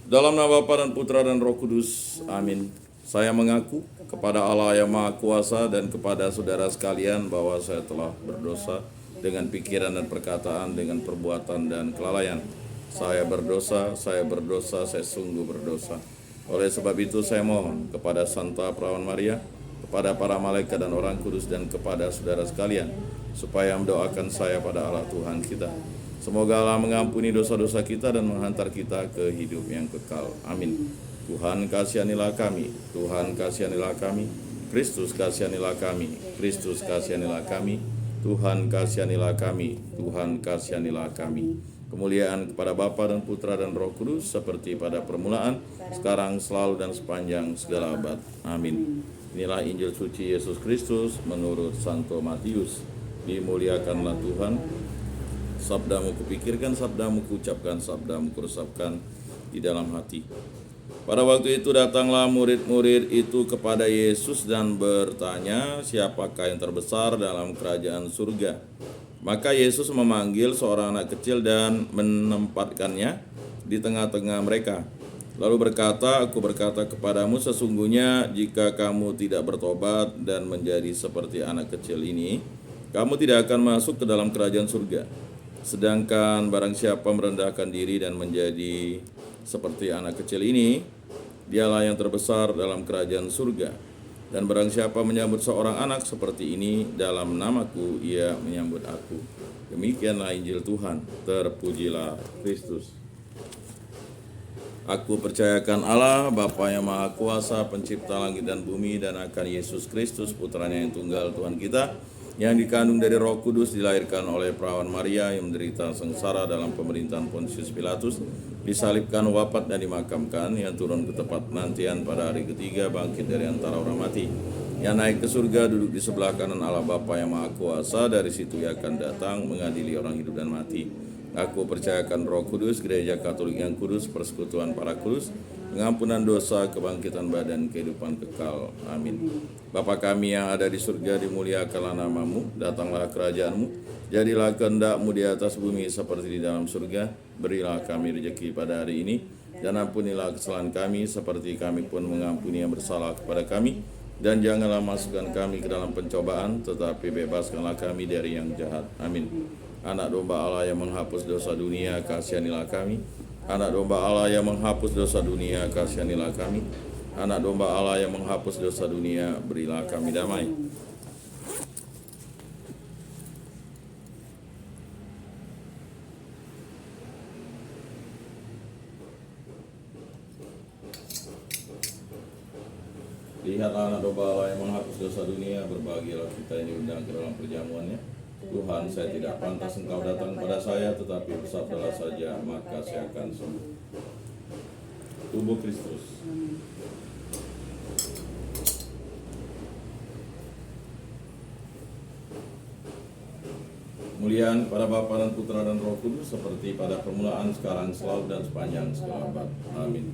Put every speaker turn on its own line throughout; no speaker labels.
Dalam nama Bapa dan Putra dan Roh Kudus, amin. Saya mengaku kepada Allah yang Maha Kuasa dan kepada saudara sekalian bahwa saya telah berdosa dengan pikiran dan perkataan, dengan perbuatan dan kelalaian. Saya berdosa, saya sungguh berdosa. Oleh sebab itu saya mohon kepada Santa Perawan Maria, kepada para malaikat dan orang kudus dan kepada saudara sekalian, supaya mendoakan saya pada Allah Tuhan kita. Semoga Allah mengampuni dosa-dosa kita dan menghantar kita ke hidup yang kekal. Amin. Tuhan kasihanilah kami, Tuhan kasihanilah kami, Kristus kasihanilah kami, Kristus kasihanilah kami, Tuhan kasihanilah kami, Tuhan kasihanilah kami. Kemuliaan kepada Bapa dan Putra dan Roh Kudus seperti pada permulaan, sekarang, selalu dan sepanjang segala abad. Amin. Inilah Injil suci Yesus Kristus menurut Santo Matius. Dimuliakanlah Tuhan. Sabdamu kupikirkan, sabdamu kuucapkan, sabdamu kuresapkan di dalam hati. Pada waktu itu datanglah murid-murid itu kepada Yesus dan bertanya, siapakah yang terbesar dalam kerajaan surga? Maka Yesus memanggil seorang anak kecil dan menempatkannya di tengah-tengah mereka. Lalu berkata, aku berkata kepadamu, sesungguhnya jika kamu tidak bertobat dan menjadi seperti anak kecil ini, kamu tidak akan masuk ke dalam kerajaan surga. Sedangkan barang siapa merendahkan diri dan menjadi seperti anak kecil ini, dialah yang terbesar dalam kerajaan surga. Dan barang siapa menyambut seorang anak seperti ini dalam namaku, ia menyambut aku. Demikianlah Injil Tuhan. Terpujilah Kristus. Aku percayakan Allah, Bapa yang Maha Kuasa, pencipta langit dan bumi, dan akan Yesus Kristus, putranya yang tunggal Tuhan kita, yang dikandung dari Roh Kudus, dilahirkan oleh Perawan Maria, yang menderita sengsara dalam pemerintahan Pontius Pilatus, disalibkan, wafat dan dimakamkan, yang turun ke tempat penantian pada hari ketiga, bangkit dari antara orang mati, yang naik ke surga, duduk di sebelah kanan Allah Bapa yang Maha Kuasa, dari situ ia akan datang mengadili orang hidup dan mati. Aku percayakan Roh Kudus, gereja Katolik yang kudus, persekutuan para kudus, pengampunan dosa, kebangkitan badan, kehidupan kekal. Amin. Bapa kami yang ada di surga, dimuliakanlah namamu, datanglah kerajaanmu, jadilah kehendak-mu di atas bumi seperti di dalam surga. Berilah kami rezeki pada hari ini, dan ampunilah kesalahan kami seperti kami pun mengampuni yang bersalah kepada kami. Dan janganlah masukkan kami ke dalam pencobaan, tetapi bebaskanlah kami dari yang jahat. Amin. Anak domba Allah yang menghapus dosa dunia, kasihanilah kami. Anak domba Allah yang menghapus dosa dunia, kasihanilah kami. Anak domba Allah yang menghapus dosa dunia, berilah kami damai. Lihatlah anak domba Allah yang menghapus dosa dunia, berbahagialah kita yang diundang ke dalam perjamuannya. Tuhan, saya tidak pantas Engkau datang pada saya, tetapi bersabdalah saja, maka saya akan sembuh. Tubuh Kristus. Kemuliaan pada Bapa dan Putra dan Roh Kudus, seperti pada permulaan, sekarang, selalu dan sepanjang segala abad. Amin.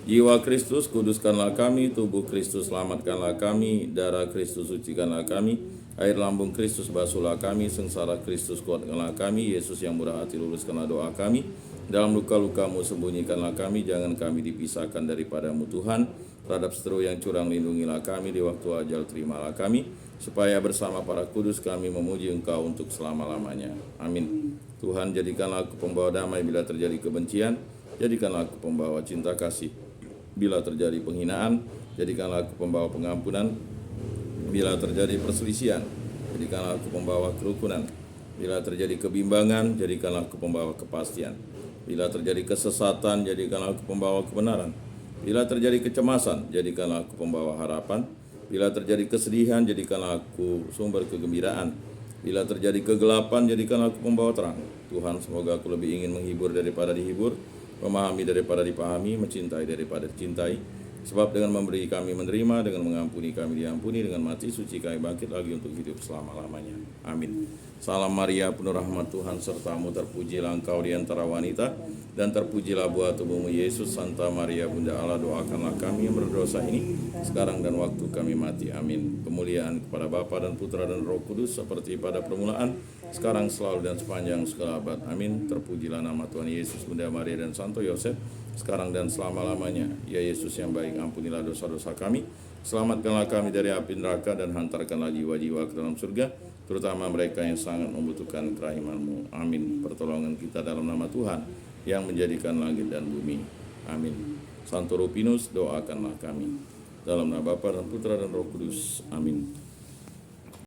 Jiwa Kristus, kuduskanlah kami. Tubuh Kristus, selamatkanlah kami. Darah Kristus, sucikanlah kami. Air lambung Kristus, basuhlah kami. Sengsara Kristus, kuatkanlah kami. Yesus yang murah hati, luluskanlah doa kami. Dalam luka-lukamu, sembunyikanlah kami. Jangan kami dipisahkan daripadamu Tuhan. Terhadap seteru yang curang, lindungilah kami. Di waktu ajal, terimalah kami. Supaya bersama para kudus kami memuji Engkau untuk selama-lamanya. Amin. Tuhan, jadikanlah aku pembawa damai bila terjadi kebencian. Jadikanlah aku pembawa cinta kasih bila terjadi penghinaan. Jadikanlah aku pembawa pengampunan bila terjadi perselisihan. Jadikanlah aku pembawa kerukunan. Bila terjadi kebimbangan, jadikanlah aku pembawa kepastian. Bila terjadi kesesatan, jadikanlah aku pembawa kebenaran. Bila terjadi kecemasan, jadikanlah aku pembawa harapan. Bila terjadi kesedihan, jadikanlah aku sumber kegembiraan. Bila terjadi kegelapan, jadikanlah aku pembawa terang. Tuhan, semoga aku lebih ingin menghibur daripada dihibur, memahami daripada dipahami, mencintai daripada dicintai. Sebab dengan memberi kami menerima, dengan mengampuni kami diampuni, dengan mati suci kami bangkit lagi untuk hidup selama-lamanya. Amin. Salam Maria, penuh rahmat Tuhan sertamu, terpujilah engkau di antara wanita, dan terpujilah buah tubuhmu Yesus. Santa Maria Bunda Allah, doakanlah kami yang berdosa ini, sekarang dan waktu kami mati. Amin. Kemuliaan kepada Bapa dan Putra dan Roh Kudus, seperti pada permulaan, sekarang, selalu, dan sepanjang segala abad. Amin. Terpujilah nama Tuhan Yesus, Bunda Maria dan Santo Yosef, sekarang dan selama-lamanya. Ya Yesus yang baik, ampunilah dosa-dosa kami, selamatkanlah kami dari api neraka, dan hantarkanlah jiwa-jiwa ke dalam surga, terutama mereka yang sangat membutuhkan kerahiman-Mu. Amin. Pertolongan kita dalam nama Tuhan yang menjadikan langit dan bumi. Amin. Santo Rupinus, doakanlah kami. Dalam nama Bapa dan Putra dan Roh Kudus. Amin.